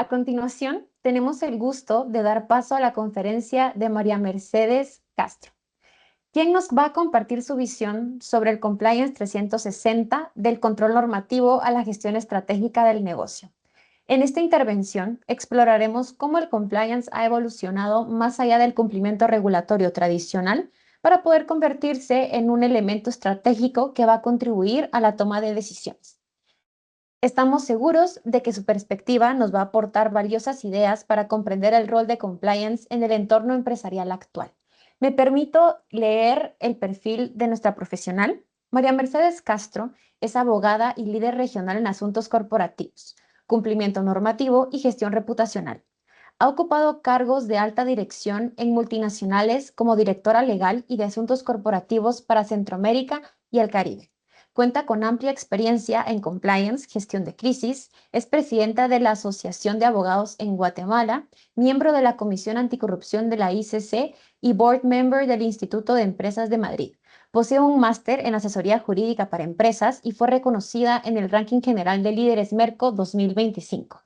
A continuación, tenemos el gusto de dar paso a la conferencia de María Mercedes Castro, quien nos va a compartir su visión sobre el Compliance 360 del control normativo a la gestión estratégica del negocio. En esta intervención exploraremos cómo el compliance ha evolucionado más allá del cumplimiento regulatorio tradicional para poder convertirse en un elemento estratégico que va a contribuir a la toma de decisiones. Estamos seguros de que su perspectiva nos va a aportar valiosas ideas para comprender el rol de compliance en el entorno empresarial actual. Me permito leer el perfil de nuestra profesional. María Mercedes Castro es abogada y líder regional en asuntos corporativos, cumplimiento normativo y gestión reputacional. Ha ocupado cargos de alta dirección en multinacionales como directora legal y de asuntos corporativos para Centroamérica y el Caribe. Cuenta con amplia experiencia en compliance, gestión de crisis, es presidenta de la Asociación de Abogados en Guatemala, miembro de la Comisión Anticorrupción de la ICC y board member del Instituto de Empresas de Madrid. Posee un máster en asesoría jurídica para empresas y fue reconocida en el ranking general de líderes Merco 2025.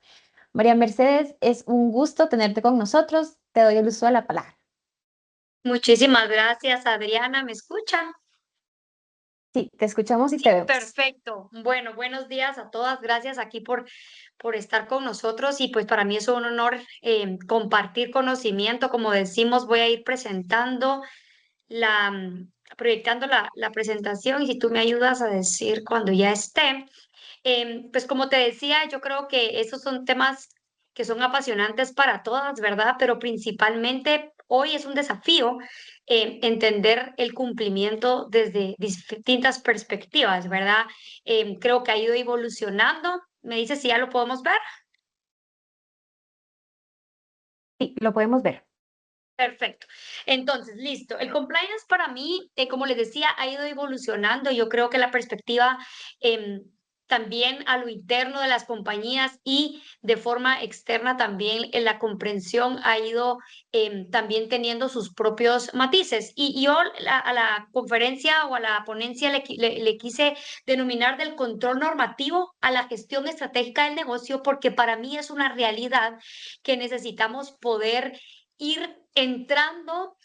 María Mercedes, es un gusto tenerte con nosotros. Te doy el uso de la palabra. Muchísimas gracias, Adriana. ¿Me escuchan? Sí, te escuchamos y te vemos. Perfecto. Bueno, buenos días a todas. Gracias aquí por estar con nosotros y pues para mí es un honor compartir conocimiento. Como decimos, voy a ir presentando proyectando la presentación y si tú me ayudas a decir cuando ya esté. Pues como te decía, yo creo que esos son temas que son apasionantes para todas, ¿verdad? Pero principalmente hoy es un desafío entender el cumplimiento desde distintas perspectivas, ¿verdad? Creo que ha ido evolucionando. ¿Me dices si ya lo podemos ver? Sí, lo podemos ver. Perfecto. Entonces, listo. El compliance para mí, como les decía, ha ido evolucionando. Yo creo que la perspectiva em, también a lo interno de las compañías y de forma externa también en la comprensión ha ido también teniendo sus propios matices. Y yo a la conferencia o a la ponencia le quise denominar del control normativo a la gestión estratégica del negocio porque para mí es una realidad que necesitamos poder ir entrando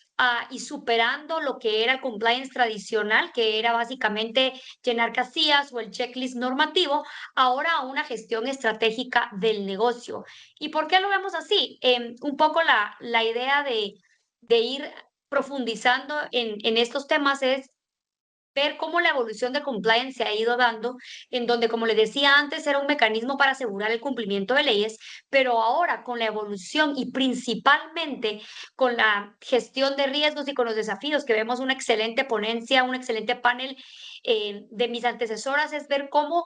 y superando lo que era el compliance tradicional, que era básicamente llenar casillas o el checklist normativo, ahora a una gestión estratégica del negocio. ¿Y por qué lo vemos así? Un poco la idea de ir profundizando en estos temas es ver cómo la evolución de compliance se ha ido dando, en donde, como les decía antes, era un mecanismo para asegurar el cumplimiento de leyes, pero ahora con la evolución y principalmente con la gestión de riesgos y con los desafíos, que vemos una excelente ponencia, un excelente panel de mis antecesoras, es ver cómo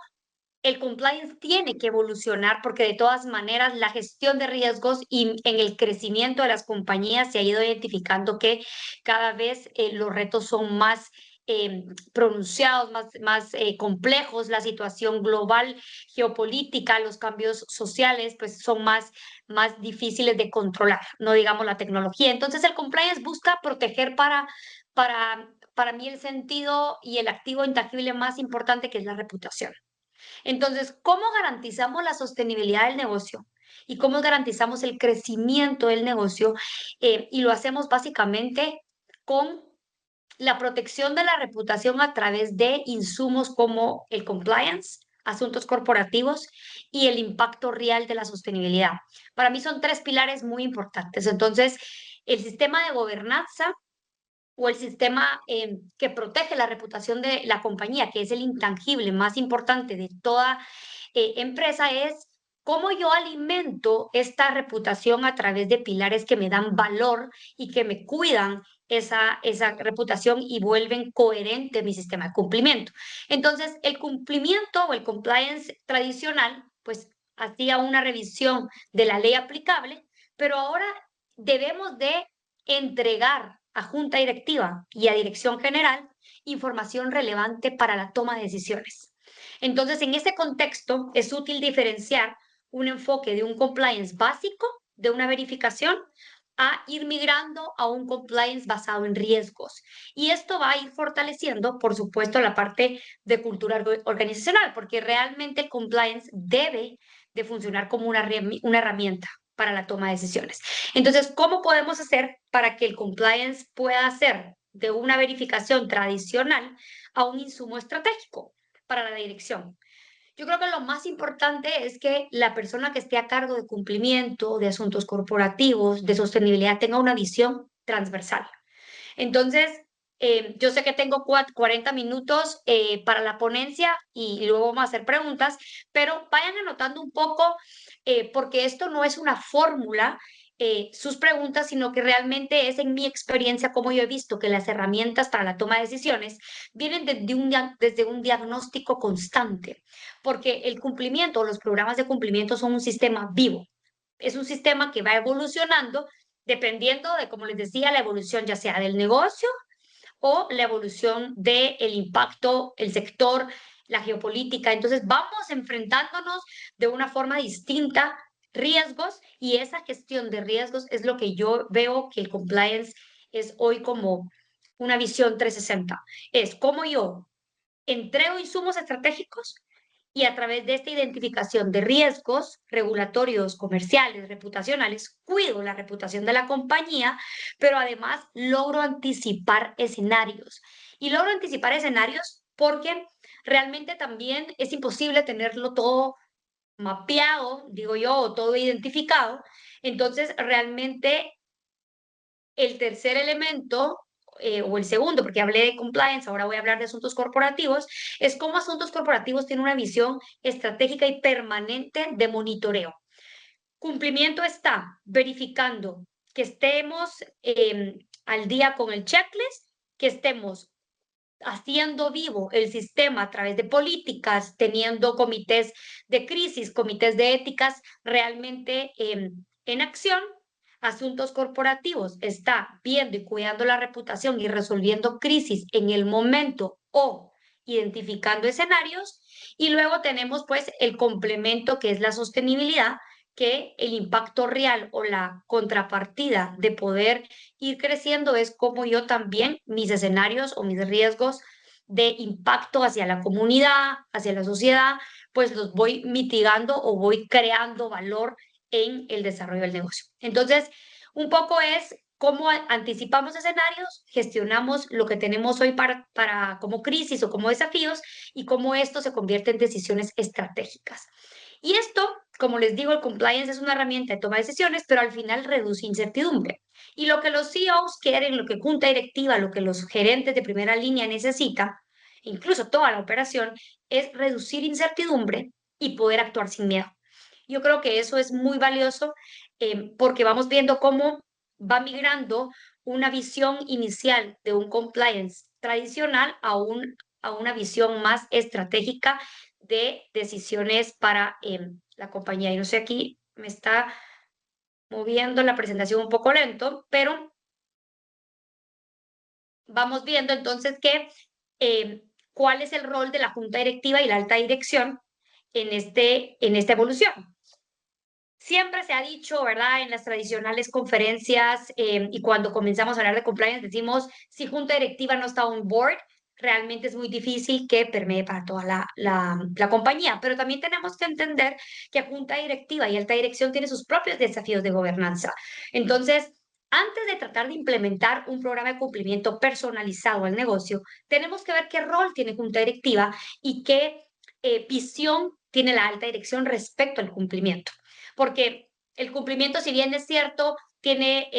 el compliance tiene que evolucionar porque de todas maneras la gestión de riesgos y en el crecimiento de las compañías se ha ido identificando que cada vez los retos son más pronunciados, más complejos, la situación global, geopolítica, los cambios sociales, pues son más difíciles de controlar, no digamos la tecnología. Entonces el compliance busca proteger para mí el sentido y el activo intangible más importante que es la reputación. Entonces, ¿cómo garantizamos la sostenibilidad del negocio? ¿Y cómo garantizamos el crecimiento del negocio? Y lo hacemos básicamente con la protección de la reputación a través de insumos como el compliance, asuntos corporativos y el impacto real de la sostenibilidad. Para mí son tres pilares muy importantes. Entonces, el sistema de gobernanza o el sistema que protege la reputación de la compañía, que es el intangible más importante de toda empresa, es cómo yo alimento esta reputación a través de pilares que me dan valor y que me cuidan esa reputación y vuelven coherente mi sistema de cumplimiento. Entonces, el cumplimiento o el compliance tradicional, pues hacía una revisión de la ley aplicable, pero ahora debemos de entregar a junta directiva y a dirección general información relevante para la toma de decisiones. Entonces, en ese contexto, es útil diferenciar un enfoque de un compliance básico, de una verificación, a ir migrando a un compliance basado en riesgos. Y esto va a ir fortaleciendo, por supuesto, la parte de cultura organizacional, porque realmente el compliance debe de funcionar como una herramienta para la toma de decisiones. Entonces, ¿cómo podemos hacer para que el compliance pueda ser de una verificación tradicional a un insumo estratégico para la dirección? Yo creo que lo más importante es que la persona que esté a cargo de cumplimiento, de asuntos corporativos, de sostenibilidad, tenga una visión transversal. Entonces, yo sé que tengo 40 minutos para la ponencia y luego vamos a hacer preguntas, pero vayan anotando un poco, porque esto no es una fórmula, sus preguntas, sino que realmente es en mi experiencia como yo he visto que las herramientas para la toma de decisiones vienen desde un diagnóstico constante, porque el cumplimiento o los programas de cumplimiento son un sistema vivo. Es un sistema que va evolucionando dependiendo de, como les decía, la evolución ya sea del negocio o la evolución del impacto, el sector, la geopolítica. Entonces vamos enfrentándonos de una forma distinta riesgos y esa gestión de riesgos es lo que yo veo que el compliance es hoy como una visión 360. Es como yo entrego insumos estratégicos y a través de esta identificación de riesgos regulatorios, comerciales, reputacionales, cuido la reputación de la compañía, pero además logro anticipar escenarios. Y logro anticipar escenarios porque realmente también es imposible tenerlo todo mapeado, digo yo, o todo identificado. Entonces, realmente el tercer elemento, o el segundo, porque hablé de compliance, ahora voy a hablar de asuntos corporativos, es cómo asuntos corporativos tienen una visión estratégica y permanente de monitoreo. Cumplimiento está verificando que estemos al día con el checklist, que estemos haciendo vivo el sistema a través de políticas, teniendo comités de crisis, comités de éticas realmente en acción. Asuntos corporativos está viendo y cuidando la reputación y resolviendo crisis en el momento o identificando escenarios. Y luego tenemos pues el complemento que es la sostenibilidad, que el impacto real o la contrapartida de poder ir creciendo es como yo también mis escenarios o mis riesgos de impacto hacia la comunidad, hacia la sociedad, pues los voy mitigando o voy creando valor en el desarrollo del negocio. Entonces, un poco es cómo anticipamos escenarios, gestionamos lo que tenemos hoy para como crisis o como desafíos y cómo esto se convierte en decisiones estratégicas. Y esto, como les digo, el compliance es una herramienta de toma de decisiones, pero al final reduce incertidumbre. Y lo que los CEOs quieren, lo que junta directiva, lo que los gerentes de primera línea necesitan, incluso toda la operación, es reducir incertidumbre y poder actuar sin miedo. Yo creo que eso es muy valioso porque vamos viendo cómo va migrando una visión inicial de un compliance tradicional a una visión más estratégica de decisiones para la compañía. Y no sé, aquí me está moviendo la presentación un poco lento, pero vamos viendo entonces que cuál es el rol de la junta directiva y la alta dirección en esta evolución. Siempre se ha dicho, ¿verdad? En las tradicionales conferencias y cuando comenzamos a hablar de compliance, decimos, si junta directiva no está on board, realmente es muy difícil que permee para toda la compañía. Pero también tenemos que entender que junta directiva y alta dirección tiene sus propios desafíos de gobernanza. Entonces, antes de tratar de implementar un programa de cumplimiento personalizado al negocio, tenemos que ver qué rol tiene junta directiva y qué visión tiene la alta dirección respecto al cumplimiento porque el cumplimiento, si bien es cierto, tiene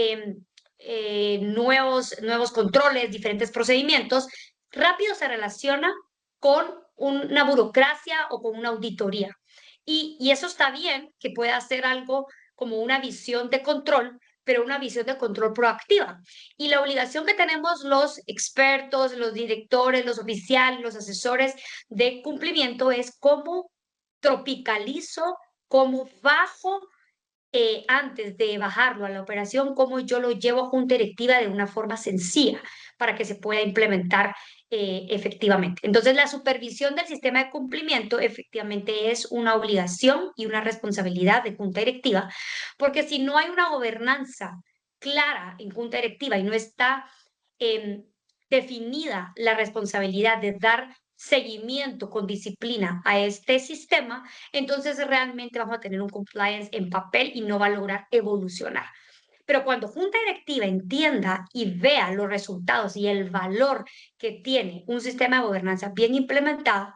nuevos controles, diferentes procedimientos, rápido se relaciona con una burocracia o con una auditoría. Y eso está bien, que pueda ser algo como una visión de control, pero una visión de control proactiva. Y la obligación que tenemos los expertos, los directores, los oficiales, los asesores de cumplimiento es cómo tropicalizo, cómo bajo antes de bajarlo a la operación, cómo yo lo llevo a junta directiva de una forma sencilla para que se pueda implementar efectivamente. Entonces, la supervisión del sistema de cumplimiento efectivamente es una obligación y una responsabilidad de junta directiva, porque si no hay una gobernanza clara en junta directiva y no está eh, definida la responsabilidad de dar seguimiento con disciplina a este sistema, entonces realmente vamos a tener un compliance en papel y no va a lograr evolucionar. Pero cuando junta directiva entienda y vea los resultados y el valor que tiene un sistema de gobernanza bien implementado,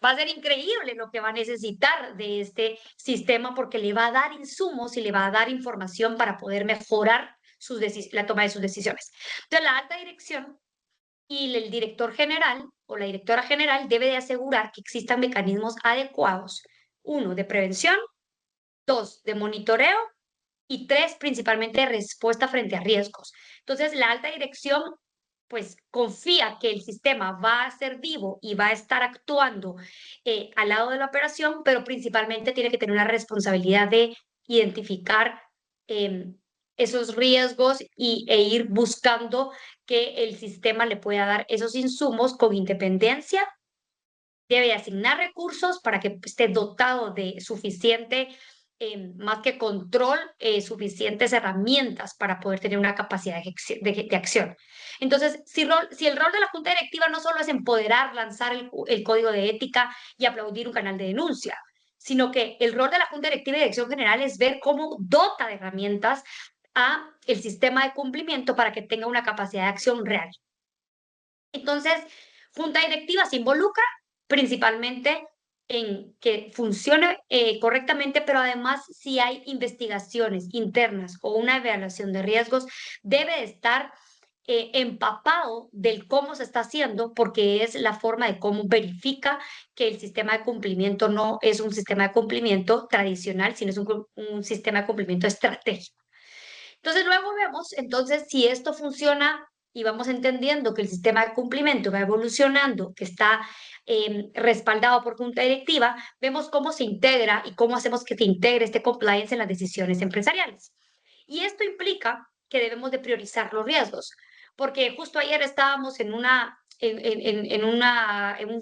va a ser increíble lo que va a necesitar de este sistema porque le va a dar insumos y le va a dar información para poder mejorar la toma de sus decisiones. Entonces, la alta dirección y el director general o la directora general debe de asegurar que existan mecanismos adecuados. Uno, de prevención. Dos, de monitoreo. Y tres, principalmente de respuesta frente a riesgos. Entonces, la alta dirección pues confía que el sistema va a ser vivo y va a estar actuando al lado de la operación, pero principalmente tiene que tener una responsabilidad de identificar eh, esos riesgos e ir buscando que el sistema le pueda dar esos insumos con independencia. Debe asignar recursos para que esté dotado de suficiente, más que control, suficientes herramientas para poder tener una capacidad de acción. Entonces, si el rol de la Junta Directiva no solo es empoderar, lanzar el código de ética y aplaudir un canal de denuncia, sino que el rol de la Junta Directiva y Dirección General es ver cómo dota de herramientas a el sistema de cumplimiento para que tenga una capacidad de acción real. Entonces, Junta Directiva se involucra principalmente en que funcione correctamente, pero además si hay investigaciones internas o una evaluación de riesgos, debe estar empapado del cómo se está haciendo, porque es la forma de cómo verifica que el sistema de cumplimiento no es un sistema de cumplimiento tradicional, sino es un sistema de cumplimiento estratégico. Entonces luego vemos, entonces, si esto funciona y vamos entendiendo que el sistema de cumplimiento va evolucionando, que está respaldado por junta directiva, vemos cómo se integra y cómo hacemos que se integre este compliance en las decisiones empresariales. Y esto implica que debemos de priorizar los riesgos, porque justo ayer estábamos en un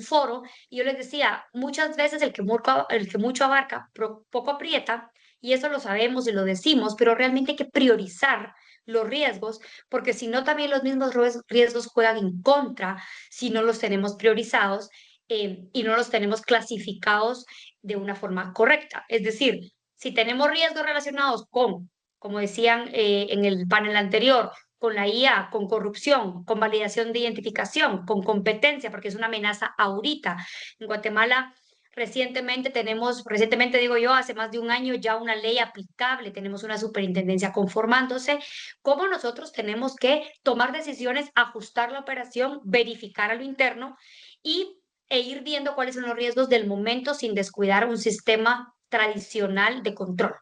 foro y yo les decía, muchas veces el que mucho abarca, poco aprieta, y eso lo sabemos y lo decimos, pero realmente hay que priorizar los riesgos, porque si no, también los mismos riesgos juegan en contra si no los tenemos priorizados y no los tenemos clasificados de una forma correcta. Es decir, si tenemos riesgos relacionados con, como decían en el panel anterior, con la IA, con corrupción, con validación de identificación, con competencia, porque es una amenaza ahorita. En Guatemala recientemente digo yo, hace más de un año ya una ley aplicable, tenemos una superintendencia conformándose, cómo nosotros tenemos que tomar decisiones, ajustar la operación, verificar a lo interno e ir viendo cuáles son los riesgos del momento sin descuidar un sistema tradicional de control.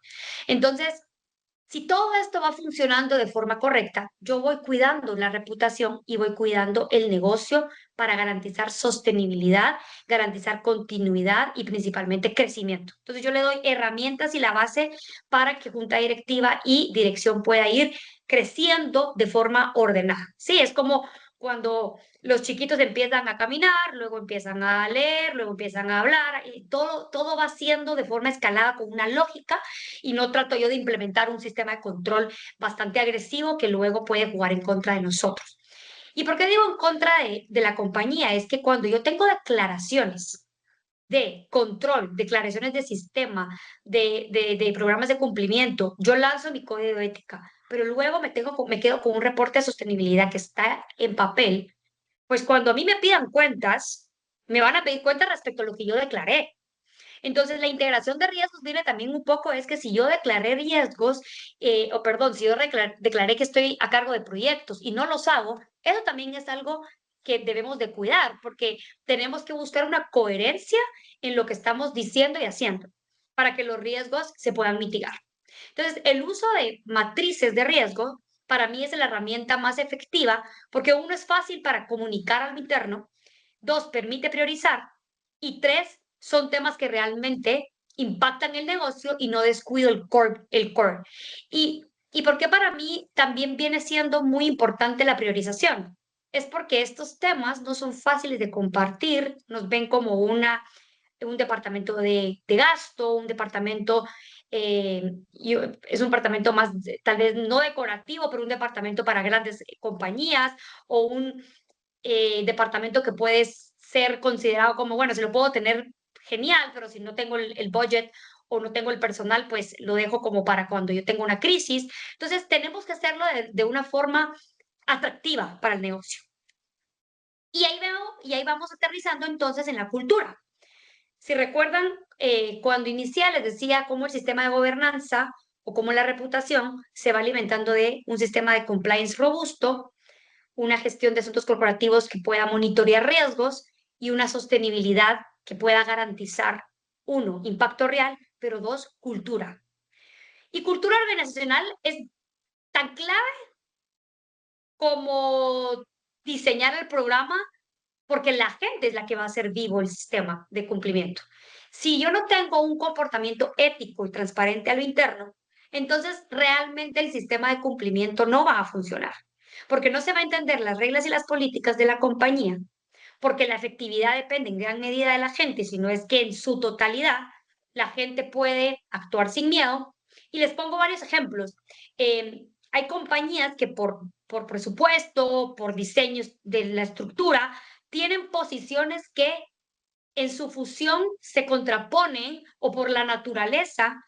Entonces, si todo esto va funcionando de forma correcta, yo voy cuidando la reputación y voy cuidando el negocio para garantizar sostenibilidad, garantizar continuidad y principalmente crecimiento. Entonces yo le doy herramientas y la base para que junta directiva y dirección pueda ir creciendo de forma ordenada. Sí, es como cuando los chiquitos empiezan a caminar, luego empiezan a leer, luego empiezan a hablar, y todo va siendo de forma escalada con una lógica y no trato yo de implementar un sistema de control bastante agresivo que luego puede jugar en contra de nosotros. ¿Y por qué digo en contra de la compañía? Es que cuando yo tengo declaraciones de control, declaraciones de sistema, de programas de cumplimiento, yo lanzo mi código de ética, pero luego me quedo con un reporte de sostenibilidad que está en papel, pues cuando a mí me pidan cuentas, me van a pedir cuentas respecto a lo que yo declaré. Entonces, la integración de riesgos viene también un poco, es que si yo declaré riesgos, o perdón, si yo declaré que estoy a cargo de proyectos y no los hago, eso también es algo que debemos de cuidar, porque tenemos que buscar una coherencia en lo que estamos diciendo y haciendo para que los riesgos se puedan mitigar. Entonces, el uso de matrices de riesgo para mí es la herramienta más efectiva porque uno es fácil para comunicar al interno, dos, permite priorizar y tres, son temas que realmente impactan el negocio y no descuido el core. ¿Y por qué para mí también viene siendo muy importante la priorización? Es porque estos temas no son fáciles de compartir, nos ven como un departamento de gasto, un departamento, es un departamento más, tal vez no decorativo, pero un departamento para grandes compañías o un departamento que puede ser considerado como, bueno, si lo puedo tener, genial, pero si no tengo el budget o no tengo el personal, pues lo dejo como para cuando yo tenga una crisis. Entonces, tenemos que hacerlo de una forma atractiva para el negocio. Y ahí vamos aterrizando entonces en la cultura. Si recuerdan, cuando inicié les decía cómo el sistema de gobernanza o cómo la reputación se va alimentando de un sistema de compliance robusto, una gestión de asuntos corporativos que pueda monitorear riesgos y una sostenibilidad que pueda garantizar, uno, impacto real, pero dos, cultura. Y cultura organizacional es tan clave como diseñar el programa, porque la gente es la que va a hacer vivo el sistema de cumplimiento. Si yo no tengo un comportamiento ético y transparente a lo interno, entonces realmente el sistema de cumplimiento no va a funcionar, porque no se va a entender las reglas y las políticas de la compañía, porque la efectividad depende en gran medida de la gente, si no es que en su totalidad la gente puede actuar sin miedo. Y les pongo varios ejemplos. Hay compañías que por presupuesto, por diseños de la estructura, tienen posiciones que en su fusión se contraponen o por la naturaleza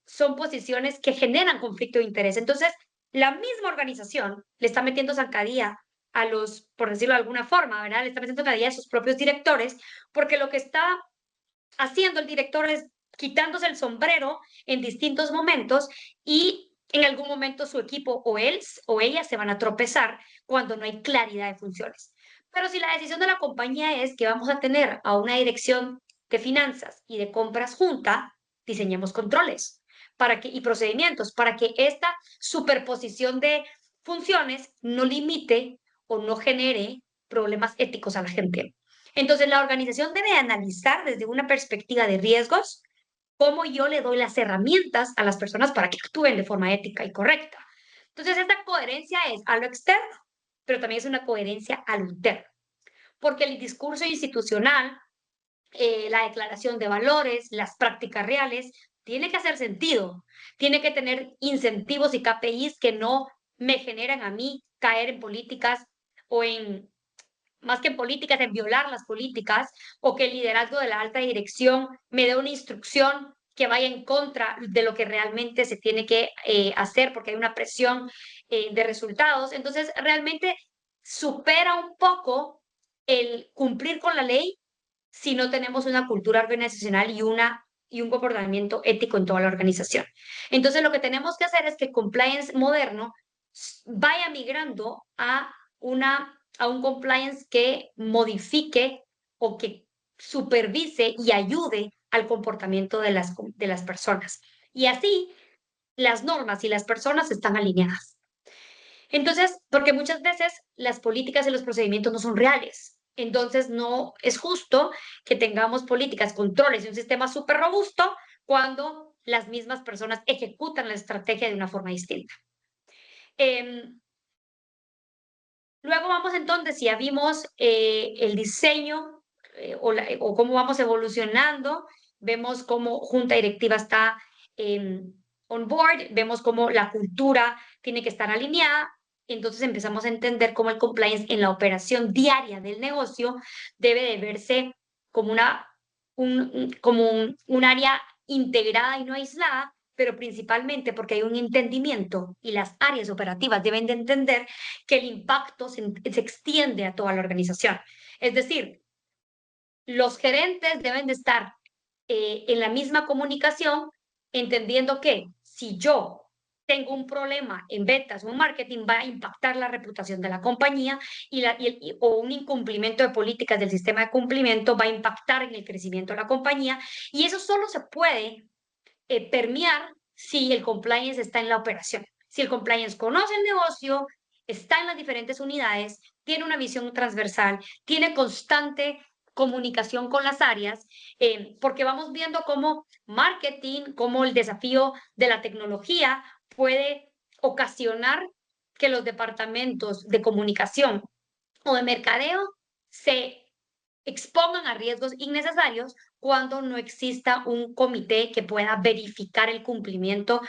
son posiciones que generan conflicto de interés. Entonces, la misma organización le está metiendo zancadilla a los, por decirlo de alguna forma, ¿verdad? Le está metiendo zancadilla a sus propios directores, porque lo que está haciendo el director es quitándose el sombrero en distintos momentos y en algún momento su equipo o él o ella se van a tropezar cuando no hay claridad de funciones. Pero si la decisión de la compañía es que vamos a tener a una dirección de finanzas y de compras junta, diseñemos controles y procedimientos para que esta superposición de funciones no limite o no genere problemas éticos a la gente. Entonces, la organización debe analizar desde una perspectiva de riesgos cómo yo le doy las herramientas a las personas para que actúen de forma ética y correcta. Entonces, esta coherencia es a lo externo, pero también es una coherencia a lo interno, porque el discurso institucional, la declaración de valores, las prácticas reales, tiene que hacer sentido, tiene que tener incentivos y KPIs que no me generan a mí caer en políticas o en más que en políticas, en violar las políticas, o que el liderazgo de la alta dirección me dé una instrucción que vaya en contra de lo que realmente se tiene que hacer, porque hay una presión de resultados. Entonces, realmente supera un poco el cumplir con la ley si no tenemos una cultura organizacional y un comportamiento ético en toda la organización. Entonces, lo que tenemos que hacer es que el compliance moderno vaya migrando a un compliance que modifique o que supervise y ayude al comportamiento de las personas. Y así las normas y las personas están alineadas. Entonces, porque muchas veces las políticas y los procedimientos no son reales. Entonces, no es justo que tengamos políticas, controles y un sistema súper robusto cuando las mismas personas ejecutan la estrategia de una forma distinta. Luego vamos entonces, ya vimos el diseño o cómo vamos evolucionando, vemos cómo junta directiva está on board, vemos cómo la cultura tiene que estar alineada, entonces empezamos a entender cómo el compliance en la operación diaria del negocio debe de verse como un área integrada y no aislada, pero principalmente porque hay un entendimiento y las áreas operativas deben de entender que el impacto se extiende a toda la organización. Es decir, los gerentes deben de estar en la misma comunicación, entendiendo que si yo tengo un problema en ventas o en marketing, va a impactar la reputación de la compañía o un incumplimiento de políticas del sistema de cumplimiento va a impactar en el crecimiento de la compañía. Y eso solo se puede permear si el compliance está en la operación. Si el compliance conoce el negocio, está en las diferentes unidades, tiene una visión transversal, tiene constante comunicación con las áreas, porque vamos viendo cómo marketing, cómo el desafío de la tecnología puede ocasionar que los departamentos de comunicación o de mercadeo se expongan a riesgos innecesarios cuando no exista un comité que pueda verificar el cumplimiento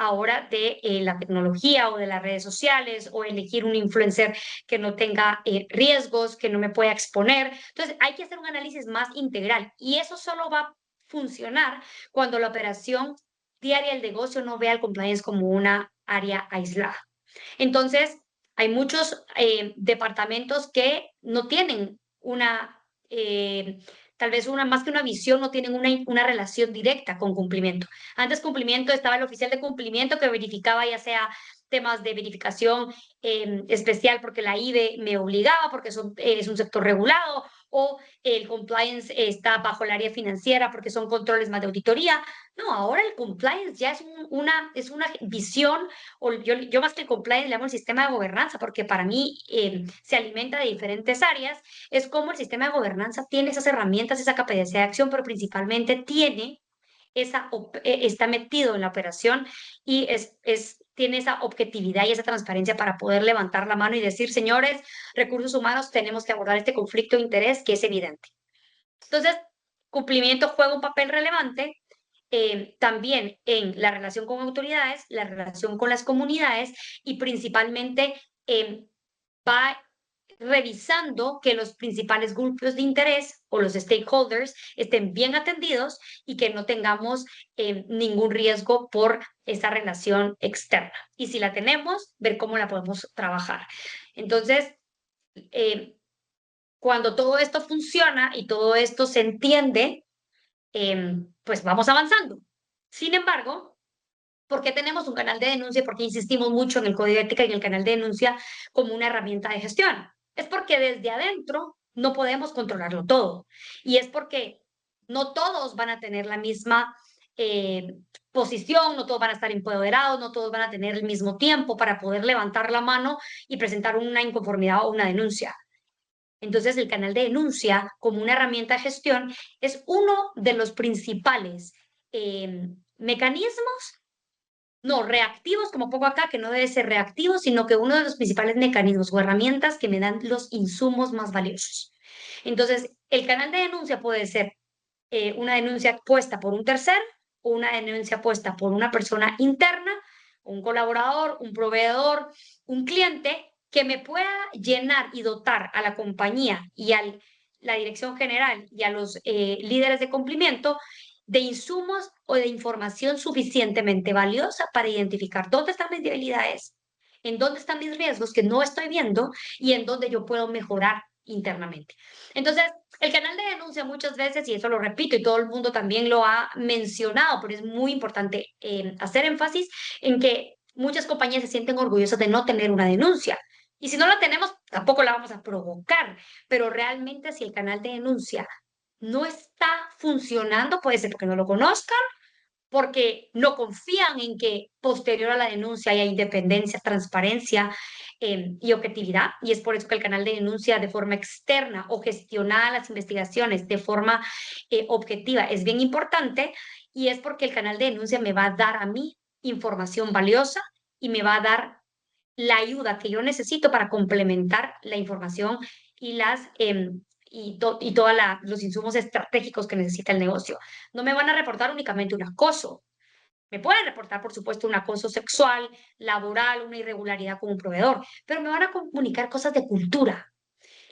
ahora de la tecnología o de las redes sociales o elegir un influencer que no tenga riesgos, que no me pueda exponer. Entonces, hay que hacer un análisis más integral y eso solo va a funcionar cuando la operación diaria del negocio no vea el compliance como una área aislada. Entonces, hay muchos departamentos que no tienen tal vez más que una visión, no tienen una relación directa con cumplimiento. Antes cumplimiento estaba el oficial de cumplimiento que verificaba ya sea temas de verificación especial porque la IBE me obligaba, porque es un sector regulado, o el compliance está bajo el área financiera porque son controles más de auditoría. No, ahora el compliance ya es una visión, o yo más que el compliance le llamo el sistema de gobernanza, porque para mí se alimenta de diferentes áreas. Es como el sistema de gobernanza tiene esas herramientas, esa capacidad de acción, pero principalmente está metido en la operación y tiene esa objetividad y esa transparencia para poder levantar la mano y decir, señores, recursos humanos, tenemos que abordar este conflicto de interés que es evidente. Entonces, cumplimiento juega un papel relevante también en la relación con autoridades, la relación con las comunidades y principalmente va revisando que los principales grupos de interés o los stakeholders estén bien atendidos y que no tengamos ningún riesgo por esa relación externa. Y si la tenemos, ver cómo la podemos trabajar. Entonces, eh, cuando todo esto funciona y todo esto se entiende, pues vamos avanzando. Sin embargo, ¿por qué tenemos un canal de denuncia? ¿Por qué insistimos mucho en el código de ética y en el canal de denuncia como una herramienta de gestión? Es porque desde adentro no podemos controlarlo todo. Y es porque no todos van a tener la misma eh, posición, no todos van a estar empoderados, no todos van a tener el mismo tiempo para poder levantar la mano y presentar una inconformidad o una denuncia. Entonces, el canal de denuncia como una herramienta de gestión es uno de los principales mecanismos, no reactivos, como pongo acá, que no debe ser reactivo, sino que uno de los principales mecanismos o herramientas que me dan los insumos más valiosos. Entonces, el canal de denuncia puede ser una denuncia puesta por un tercero o una denuncia puesta por una persona interna, un colaborador, un proveedor, un cliente que me pueda llenar y dotar a la compañía y a la dirección general y a los líderes de cumplimiento de insumos o de información suficientemente valiosa para identificar dónde están mis debilidades, en dónde están mis riesgos que no estoy viendo y en dónde yo puedo mejorar internamente. Entonces, el canal de denuncia muchas veces, y eso lo repito y todo el mundo también lo ha mencionado, pero es muy importante hacer énfasis en que muchas compañías se sienten orgullosas de no tener una denuncia. Y si no la tenemos, tampoco la vamos a provocar. Pero realmente si el canal de denuncia no está funcionando, puede ser porque no lo conozcan, porque no confían en que posterior a la denuncia haya independencia, transparencia y objetividad. Y es por eso que el canal de denuncia de forma externa o gestionar las investigaciones de forma objetiva es bien importante. Y es porque el canal de denuncia me va a dar a mí información valiosa y me va a dar la ayuda que yo necesito para complementar la información y todos los insumos estratégicos que necesita el negocio. No me van a reportar únicamente un acoso. Me pueden reportar, por supuesto, un acoso sexual, laboral, una irregularidad con un proveedor, pero me van a comunicar cosas de cultura.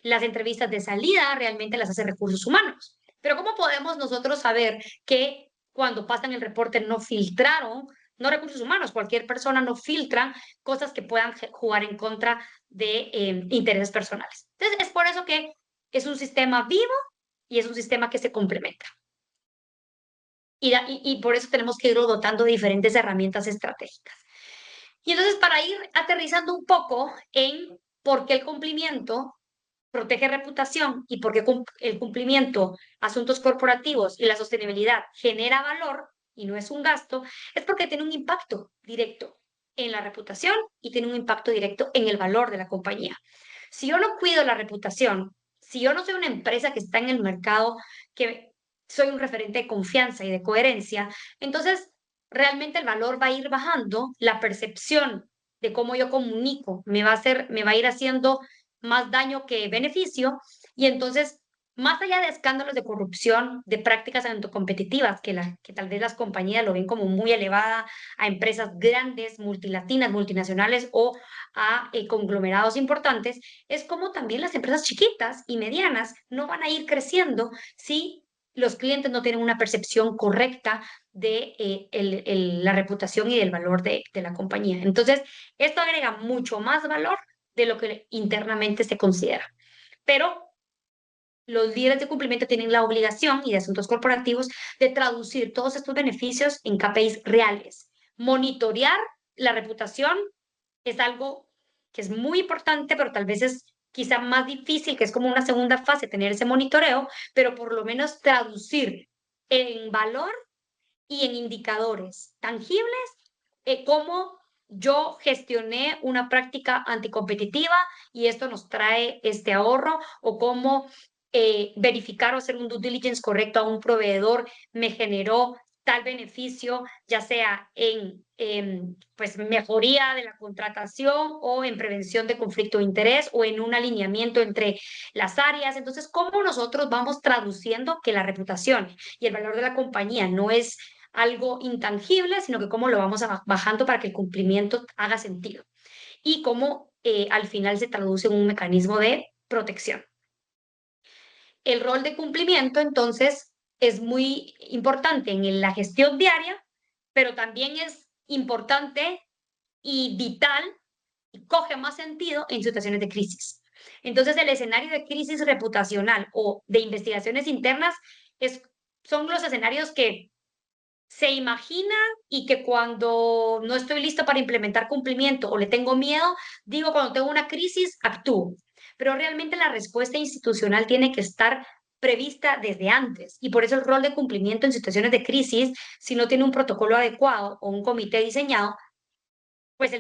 Las entrevistas de salida realmente las hace recursos humanos. Pero ¿cómo podemos nosotros saber que cuando pasan el reporte no filtraron, no recursos humanos, cualquier persona no filtran cosas que puedan jugar en contra de intereses personales? Entonces, es por eso que es un sistema vivo y es un sistema que se complementa. Y por eso tenemos que irlo dotando de diferentes herramientas estratégicas. Y entonces, para ir aterrizando un poco en por qué el cumplimiento protege reputación y por qué el cumplimiento, asuntos corporativos y la sostenibilidad genera valor y no es un gasto, es porque tiene un impacto directo en la reputación y tiene un impacto directo en el valor de la compañía. Si yo no cuido la reputación, si yo no soy una empresa que está en el mercado, que soy un referente de confianza y de coherencia, entonces realmente el valor va a ir bajando, la percepción de cómo yo comunico me va a ir haciendo más daño que beneficio y entonces más allá de escándalos de corrupción, de prácticas anticompetitivas, que tal vez las compañías lo ven como muy elevada a empresas grandes, multilatinas, multinacionales o a conglomerados importantes, es como también las empresas chiquitas y medianas no van a ir creciendo si los clientes no tienen una percepción correcta de la reputación y del valor de la compañía. Entonces, esto agrega mucho más valor de lo que internamente se considera. Pero los líderes de cumplimiento tienen la obligación y de asuntos corporativos de traducir todos estos beneficios en KPIs reales. Monitorear la reputación es algo que es muy importante, pero tal vez es quizá más difícil, que es como una segunda fase tener ese monitoreo, pero por lo menos traducir en valor y en indicadores tangibles cómo yo gestioné una práctica anticompetitiva y esto nos trae este ahorro, o cómo verificar o hacer un due diligence correcto a un proveedor me generó tal beneficio, ya sea en pues mejoría de la contratación o en prevención de conflicto de interés o en un alineamiento entre las áreas. Entonces, ¿cómo nosotros vamos traduciendo que la reputación y el valor de la compañía no es algo intangible, sino que cómo lo vamos bajando para que el cumplimiento haga sentido y cómo al final se traduce en un mecanismo de protección? El rol de cumplimiento, entonces, es muy importante en la gestión diaria, pero también es importante y vital y coge más sentido en situaciones de crisis. Entonces, el escenario de crisis reputacional o de investigaciones internas es, son los escenarios que se imagina y que cuando no estoy listo para implementar cumplimiento o le tengo miedo, digo cuando tengo una crisis, actúo. Pero realmente la respuesta institucional tiene que estar prevista desde antes y por eso el rol de cumplimiento en situaciones de crisis, si no tiene un protocolo adecuado o un comité diseñado, pues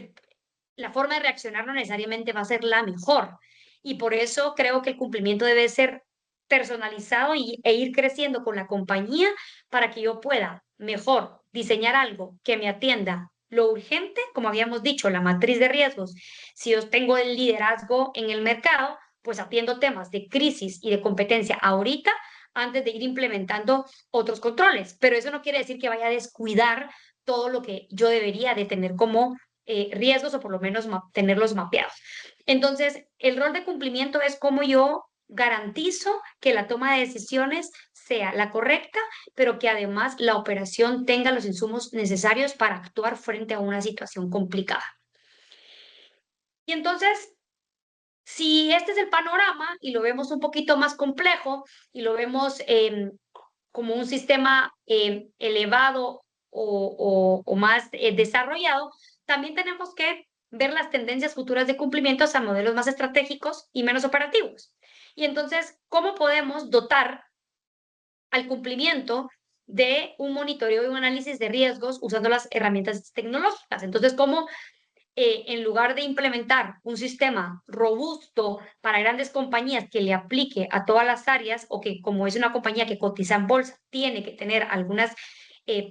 la forma de reaccionar no necesariamente va a ser la mejor. Y por eso creo que el cumplimiento debe ser personalizado e ir creciendo con la compañía para que yo pueda mejor diseñar algo que me atienda lo urgente, como habíamos dicho, la matriz de riesgos. Si yo tengo el liderazgo en el mercado, pues atiendo temas de crisis y de competencia ahorita antes de ir implementando otros controles. Pero eso no quiere decir que vaya a descuidar todo lo que yo debería de tener como riesgos o por lo menos tenerlos mapeados. Entonces, el rol de cumplimiento es cómo yo garantizo que la toma de decisiones sea la correcta, pero que además la operación tenga los insumos necesarios para actuar frente a una situación complicada. Y entonces, si este es el panorama y lo vemos un poquito más complejo y lo vemos como un sistema elevado o más desarrollado, también tenemos que ver las tendencias futuras de cumplimientos a modelos más estratégicos y menos operativos. Y entonces, ¿cómo podemos dotar al cumplimiento de un monitoreo y un análisis de riesgos usando las herramientas tecnológicas? Entonces, ¿cómo en lugar de implementar un sistema robusto para grandes compañías que le aplique a todas las áreas, o que como es una compañía que cotiza en bolsa, tiene que tener algunas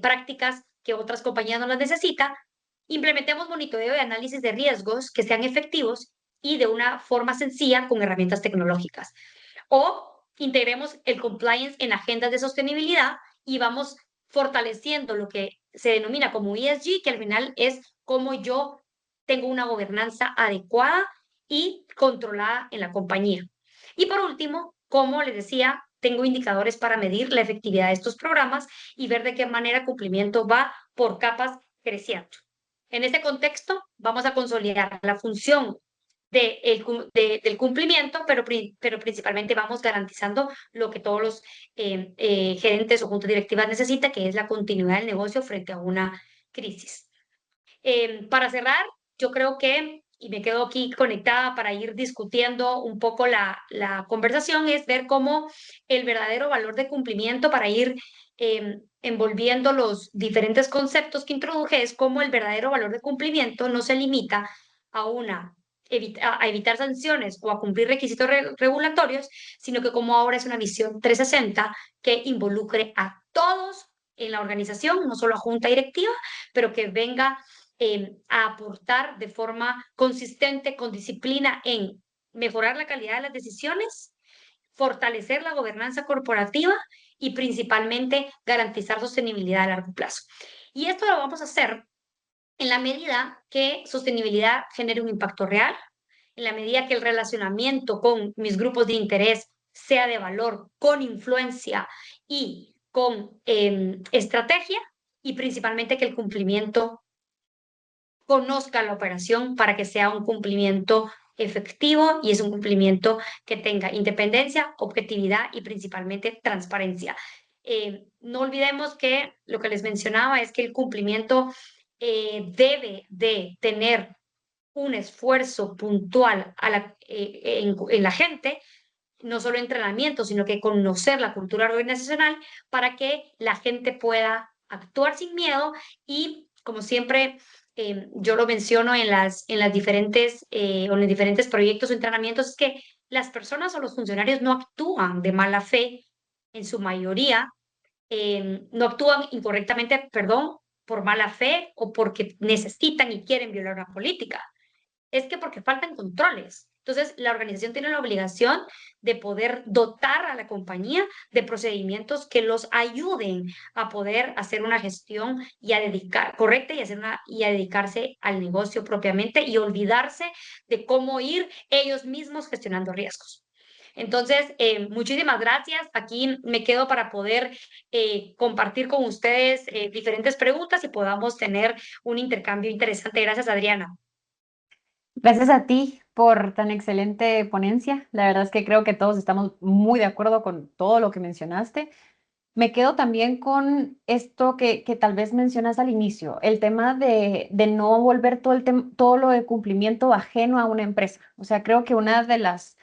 prácticas que otras compañías no las necesitan, implementemos monitoreo y análisis de riesgos que sean efectivos y de una forma sencilla con herramientas tecnológicas? O integremos el compliance en agendas de sostenibilidad y vamos fortaleciendo lo que se denomina como ESG, que al final es cómo yo tengo una gobernanza adecuada y controlada en la compañía. Y por último, como les decía, tengo indicadores para medir la efectividad de estos programas y ver de qué manera el cumplimiento va por capas creciendo. En este contexto, vamos a consolidar la función del cumplimiento, pero principalmente vamos garantizando lo que todos los gerentes o juntas directivas necesitan, que es la continuidad del negocio frente a una crisis. Para cerrar, yo creo que, y me quedo aquí conectada para ir discutiendo un poco la conversación, es ver cómo el verdadero valor de cumplimiento, para ir envolviendo los diferentes conceptos que introduje, es cómo el verdadero valor de cumplimiento no se limita a a evitar sanciones o a cumplir requisitos regulatorios, sino que como ahora es una visión 360 que involucre a todos en la organización, no solo a junta directiva, pero que venga a aportar de forma consistente, con disciplina, en mejorar la calidad de las decisiones fortalecer la gobernanza corporativa y principalmente garantizar sostenibilidad a largo plazo. Y esto lo vamos a hacer en la medida que sostenibilidad genere un impacto real, en la medida que el relacionamiento con mis grupos de interés sea de valor, con influencia y con estrategia, y principalmente que el cumplimiento conozca la operación para que sea un cumplimiento efectivo y es un cumplimiento que tenga independencia, objetividad y principalmente transparencia. No olvidemos que lo que les mencionaba es que el cumplimiento debe de tener un esfuerzo puntual en la gente, no solo entrenamiento, sino que conocer la cultura organizacional para que la gente pueda actuar sin miedo y, como siempre, yo lo menciono en las diferentes, o en los diferentes proyectos o entrenamientos, es que las personas o los funcionarios no actúan de mala fe en su mayoría, no actúan incorrectamente, perdón, por mala fe o porque necesitan y quieren violar una política, es que porque faltan controles. Entonces, la organización tiene la obligación de poder dotar a la compañía de procedimientos que los ayuden a poder hacer una gestión y a dedicar correcta y a dedicarse al negocio propiamente y olvidarse de cómo ir ellos mismos gestionando riesgos. Entonces, muchísimas gracias. Aquí me quedo para poder compartir con ustedes diferentes preguntas y podamos tener un intercambio interesante. Gracias, Adriana. Gracias a ti por tan excelente ponencia. La verdad es que creo que todos estamos muy de acuerdo con todo lo que mencionaste. Me quedo también con esto que tal vez mencionas al inicio, el tema de no volver todo lo de cumplimiento ajeno a una empresa. O sea, creo que una de las,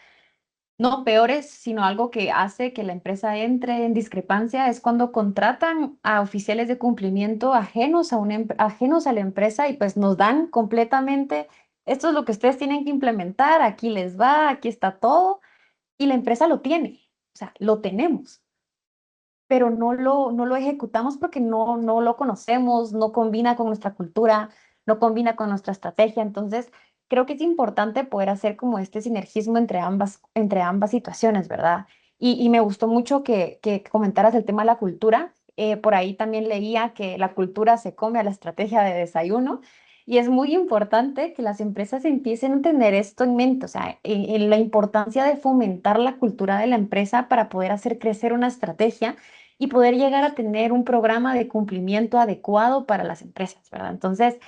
no peores, sino algo que hace que la empresa entre en discrepancia es cuando contratan a oficiales de cumplimiento ajenos ajenos a la empresa y pues nos dan completamente, esto es lo que ustedes tienen que implementar, aquí les va, aquí está todo, y la empresa lo tiene, o sea, lo tenemos, pero no lo ejecutamos porque no lo conocemos, no combina con nuestra cultura, no combina con nuestra estrategia. Entonces, creo que es importante poder hacer como este sinergismo entre ambas situaciones, ¿verdad? Y me gustó mucho que comentaras el tema de la cultura. Por ahí también leía que la cultura se come a la estrategia de desayuno. Y es muy importante que las empresas empiecen a tener esto en mente, o sea, en la importancia de fomentar la cultura de la empresa para poder hacer crecer una estrategia y poder llegar a tener un programa de cumplimiento adecuado para las empresas, ¿verdad? Entonces,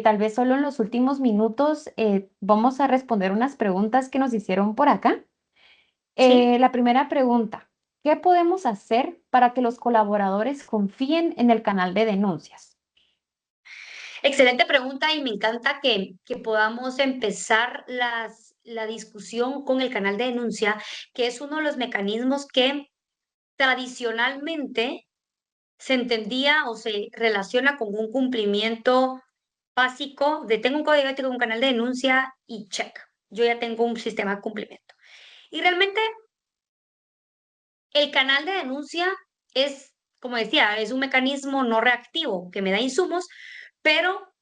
tal vez solo en los últimos minutos vamos a responder unas preguntas que nos hicieron por acá. ¿Sí? La primera pregunta, ¿qué podemos hacer para que los colaboradores confíen en el canal de denuncias? Excelente pregunta y me encanta que podamos empezar la discusión con el canal de denuncia, que es uno de los mecanismos que tradicionalmente se entendía o se relaciona con un cumplimiento básico de tengo un código ético, un canal de denuncia y check. Yo ya tengo un sistema de cumplimiento. Y realmente el canal de denuncia es, como decía, es un mecanismo no reactivo que me da insumos, pero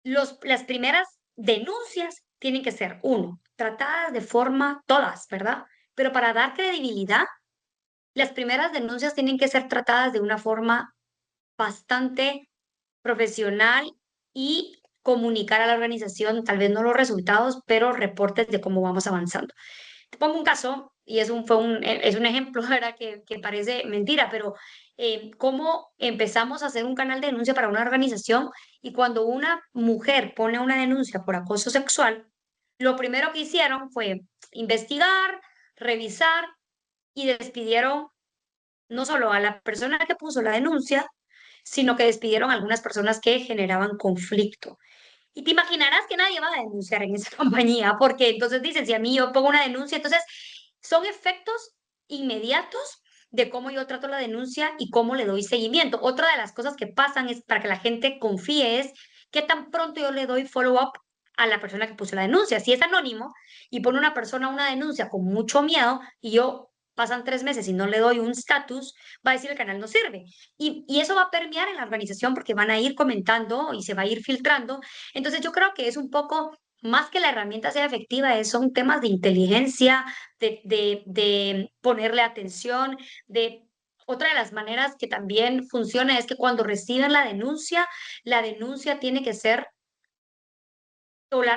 las primeras denuncias tienen que ser, uno, tratadas de forma, todas, ¿verdad? Pero para dar credibilidad, las primeras denuncias tienen que ser tratadas de una forma bastante profesional y comunicar a la organización, tal vez no los resultados, pero reportes de cómo vamos avanzando. Te pongo un caso, y es un ejemplo, ¿verdad? Que parece mentira, pero cómo empezamos a hacer un canal de denuncia para una organización y cuando una mujer pone una denuncia por acoso sexual, lo primero que hicieron fue investigar, revisar y despidieron no solo a la persona que puso la denuncia, sino que despidieron a algunas personas que generaban conflicto. Y te imaginarás que nadie va a denunciar en esa compañía, porque entonces dicen, si a mí yo pongo una denuncia, entonces son efectos inmediatos de cómo yo trato la denuncia y cómo le doy seguimiento. Otra de las cosas que pasan es para que la gente confíe es que tan pronto yo le doy follow-up a la persona que puso la denuncia. Si es anónimo y pone una persona una denuncia con mucho miedo y yo pasan 3 meses y no le doy un status, va a decir el canal no sirve. Y eso va a permear en la organización porque van a ir comentando y se va a ir filtrando. Entonces yo creo que es un poco más que la herramienta sea efectiva, son temas de inteligencia, de ponerle atención, de... Otra de las maneras que también funciona es que cuando reciben la denuncia tiene que ser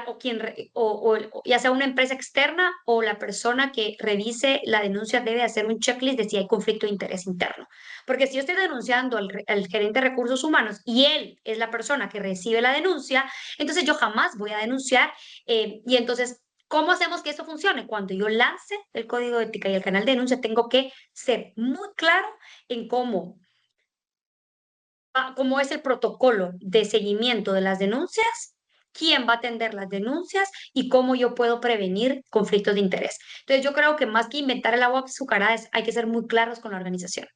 o quien o ya sea una empresa externa o la persona que revise la denuncia debe hacer un checklist de si hay conflicto de interés interno. Porque si yo estoy denunciando al gerente de recursos humanos y él es la persona que recibe la denuncia, entonces yo jamás voy a denunciar. Y entonces, ¿cómo hacemos que esto funcione? Cuando yo lance el código de ética y el canal de denuncia, tengo que ser muy claro en cómo es el protocolo de seguimiento de las denuncias, quién va a atender las denuncias y cómo yo puedo prevenir conflictos de interés. Entonces, yo creo que más que inventar el agua azucarada, hay que ser muy claros con la organización.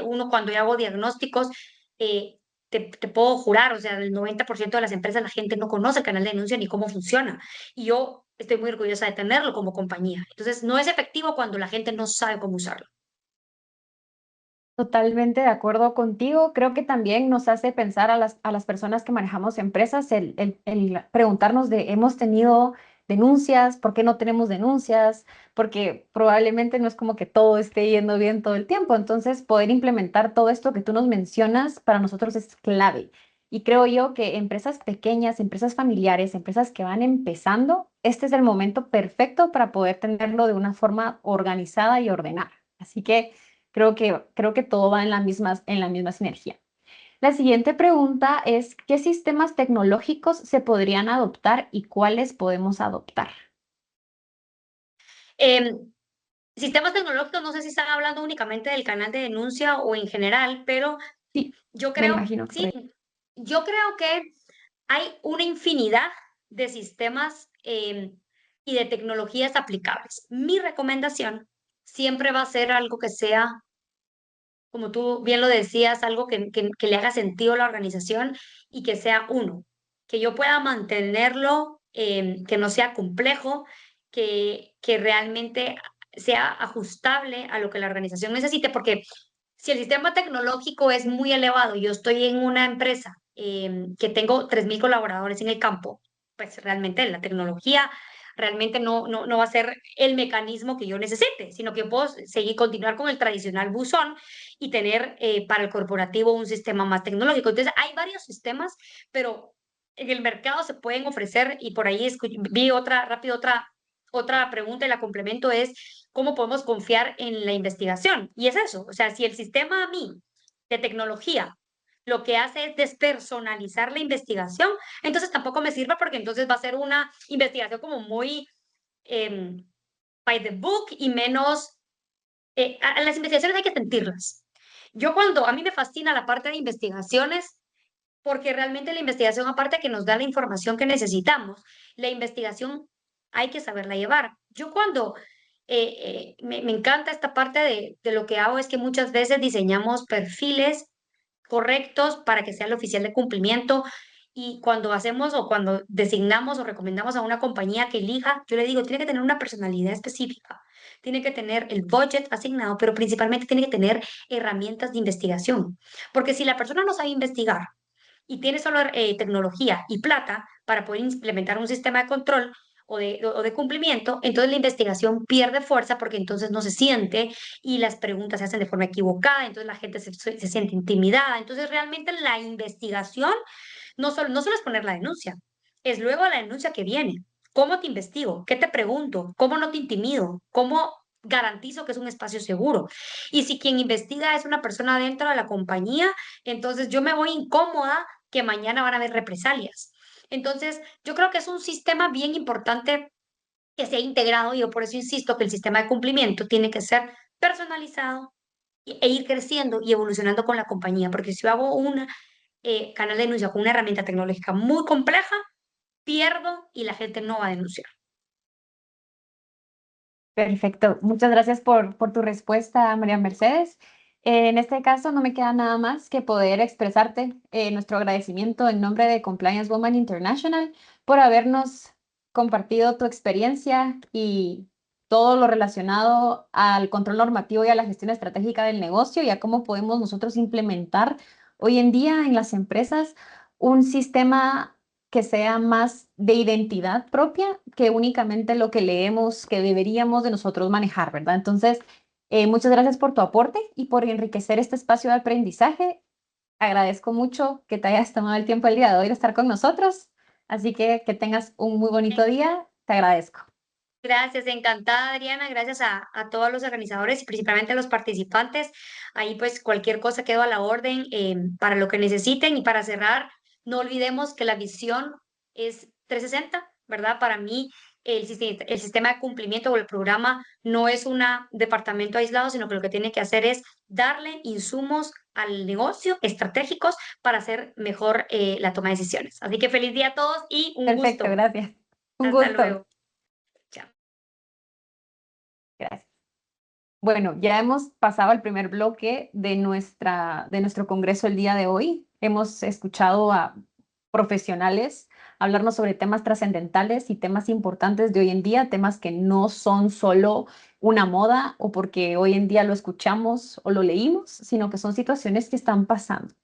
Uno cuando yo hago diagnósticos, te puedo jurar, o sea, el 90% de las empresas la gente no conoce el canal de denuncia ni cómo funciona. Y yo estoy muy orgullosa de tenerlo como compañía. Entonces, no es efectivo cuando la gente no sabe cómo usarlo. Totalmente de acuerdo contigo. Creo que también nos hace pensar a las personas que manejamos empresas el preguntarnos de, ¿hemos tenido denuncias? ¿Por qué no tenemos denuncias? Porque probablemente no es como que todo esté yendo bien todo el tiempo. Entonces, poder implementar todo esto que tú nos mencionas para nosotros es clave. Y creo yo que empresas pequeñas, empresas familiares, empresas que van empezando, este es el momento perfecto para poder tenerlo de una forma organizada y ordenada. Así que... creo que todo va en la misma sinergia. La siguiente pregunta es, ¿qué sistemas tecnológicos se podrían adoptar y cuáles podemos adoptar? Em, Sistemas tecnológicos, no sé si están hablando únicamente del canal de denuncia o en general, pero Sí, yo me creo, imagino que por sí, ahí. yo creo que hay una infinidad de sistemas y de tecnologías aplicables. Mi recomendación siempre va a ser algo que sea, como tú bien lo decías, algo que le haga sentido a la organización y que sea uno, que yo pueda mantenerlo, que no sea complejo, que realmente sea ajustable a lo que la organización necesite, porque si el sistema tecnológico es muy elevado, yo estoy en una empresa que tengo 3.000 colaboradores en el campo, pues realmente la tecnología realmente no va a ser el mecanismo que yo necesite, sino que yo puedo seguir, continuar con el tradicional buzón y tener para el corporativo un sistema más tecnológico. Entonces, hay varios sistemas, pero en el mercado se pueden ofrecer, y por ahí vi otra pregunta y la complemento es, ¿cómo podemos confiar en la investigación? Y es eso, o sea, si el sistema a mí de tecnología lo que hace es despersonalizar la investigación, entonces tampoco me sirve porque entonces va a ser una investigación como muy em, by the book y menos... a las investigaciones hay que sentirlas. A mí me fascina la parte de investigaciones porque realmente la investigación, aparte que nos da la información que necesitamos, la investigación hay que saberla llevar. Yo cuando me encanta esta parte de lo que hago es que muchas veces diseñamos perfiles correctos para que sea el oficial de cumplimiento. Y cuando hacemos o cuando designamos o recomendamos a una compañía que elija, yo le digo, tiene que tener una personalidad específica, tiene que tener el budget asignado, pero principalmente tiene que tener herramientas de investigación. Porque si la persona no sabe investigar y tiene solo tecnología y plata para poder implementar un sistema de control o de cumplimiento, entonces la investigación pierde fuerza porque entonces no se siente y las preguntas se hacen de forma equivocada, entonces la gente se siente intimidada. Entonces realmente la investigación no solo es poner la denuncia, es luego la denuncia que viene. ¿Cómo te investigo? ¿Qué te pregunto? ¿Cómo no te intimido? ¿Cómo garantizo que es un espacio seguro? Y si quien investiga es una persona dentro de la compañía, entonces yo me voy incómoda que mañana van a haber represalias. Entonces, yo creo que es un sistema bien importante que sea integrado y yo por eso insisto que el sistema de cumplimiento tiene que ser personalizado e ir creciendo y evolucionando con la compañía, porque si yo hago un canal de denuncia con una herramienta tecnológica muy compleja, pierdo y la gente no va a denunciar. Perfecto. Muchas gracias por tu respuesta, María Mercedes. En este caso, no me queda nada más que poder expresarte nuestro agradecimiento en nombre de Compliance Woman International por habernos compartido tu experiencia y todo lo relacionado al control normativo y a la gestión estratégica del negocio y a cómo podemos nosotros implementar hoy en día en las empresas un sistema que sea más de identidad propia que únicamente lo que leemos que deberíamos de nosotros manejar, ¿verdad? Entonces, muchas gracias por tu aporte y por enriquecer este espacio de aprendizaje. Agradezco mucho que te hayas tomado el tiempo el día de hoy de estar con nosotros, así que tengas un muy bonito día. Te agradezco. Gracias, encantada Adriana, gracias a todos los organizadores y principalmente a los participantes. Ahí pues cualquier cosa quedo a la orden para lo que necesiten y para cerrar, no olvidemos que la visión es 360, ¿verdad? Para mí el sistema de cumplimiento o el programa no es un departamento aislado, sino que lo que tiene que hacer es darle insumos al negocio estratégicos para hacer mejor la toma de decisiones. Así que feliz día a todos y un Perfecto, gusto. gracias. Un Hasta gusto. luego. Chao. Gracias. Bueno, ya hemos pasado al primer bloque de nuestro congreso el día de hoy. Hemos escuchado a profesionales hablarnos sobre temas trascendentales y temas importantes de hoy en día, temas que no son solo una moda o porque hoy en día lo escuchamos o lo leímos, sino que son situaciones que están pasando.